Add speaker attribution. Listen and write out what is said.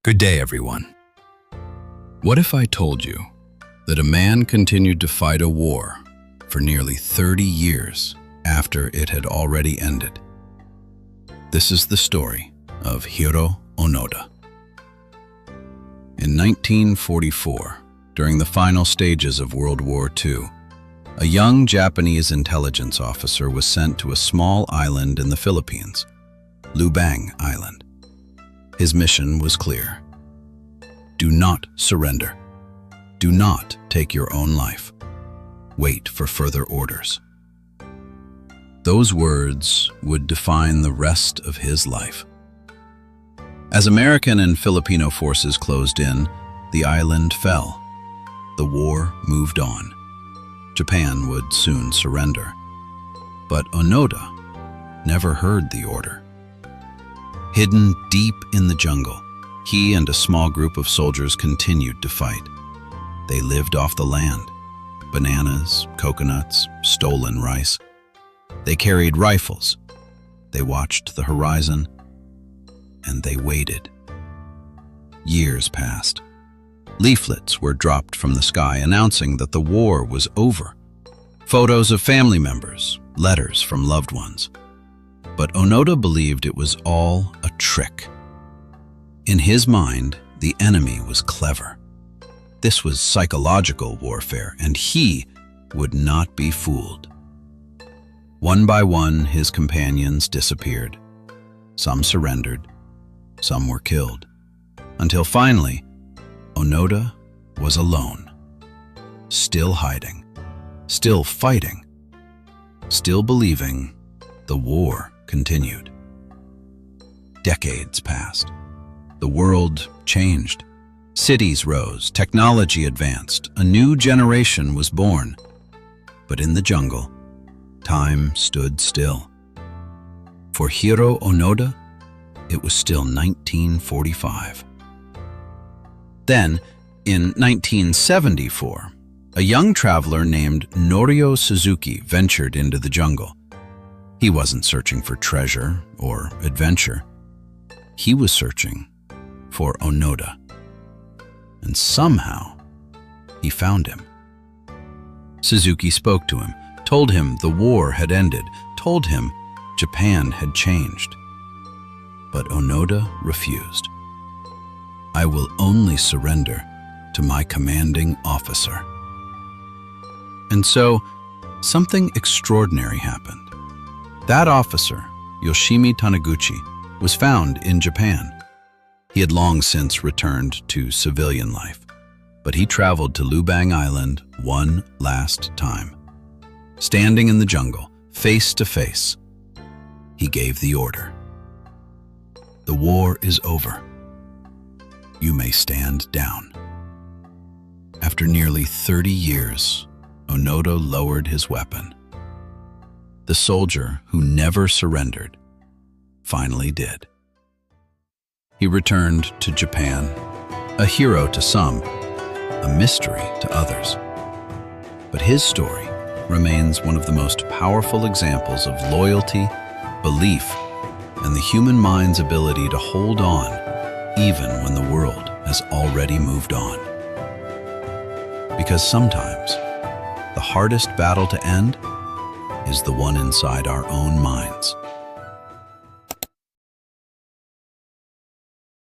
Speaker 1: Good day, everyone. What if I told you that a man continued to fight a war for nearly 30 years after it had already ended? This is the story of Hiroo Onoda. In 1944, during the final stages of World War II, a young Japanese intelligence officer was sent to a small island in the Philippines, Lubang Island. His mission was clear. Do not surrender. Do not take your own life. Wait for further orders. Those words would define the rest of his life. As American and Filipino forces closed in, the island fell. The war moved on. Japan would soon surrender. But Onoda never heard the order. Hidden deep in the jungle, he and a small group of soldiers continued to fight. They lived off the land. Bananas, coconuts, stolen rice. They carried rifles. They watched the horizon, and they waited. Years passed. Leaflets were dropped from the sky announcing that the war was over. Photos of family members, letters from loved ones. But Onoda believed it was all a trick. In his mind, the enemy was clever. This was psychological warfare, and he would not be fooled. One by one, his companions disappeared. Some surrendered, some were killed, until finally, Onoda was alone, still hiding, still fighting, still believing the war continued. Decades passed. The world changed. Cities rose, technology advanced, a new generation was born. But in the jungle, time stood still. For Hiroo Onoda, it was still 1945. Then, in 1974, a young traveler named Norio Suzuki ventured into the jungle. He wasn't searching for treasure or adventure. He was searching for Onoda. And somehow, he found him. Suzuki spoke to him, told him the war had ended, told him Japan had changed. But Onoda refused. I will only surrender to my commanding officer. And so, something extraordinary happened. That officer, Yoshimi Taniguchi, was found in Japan. He had long since returned to civilian life, but he traveled to Lubang Island one last time. Standing in the jungle, face to face, he gave the order. The war is over. You may stand down. After nearly 30 years, Onoda lowered his weapon. The soldier who never surrendered finally did. He returned to Japan, a hero to some, a mystery to others. But his story remains one of the most powerful examples of loyalty, belief, and the human mind's ability to hold on even when the world has already moved on. Because sometimes the hardest battle to end is the one inside our own minds.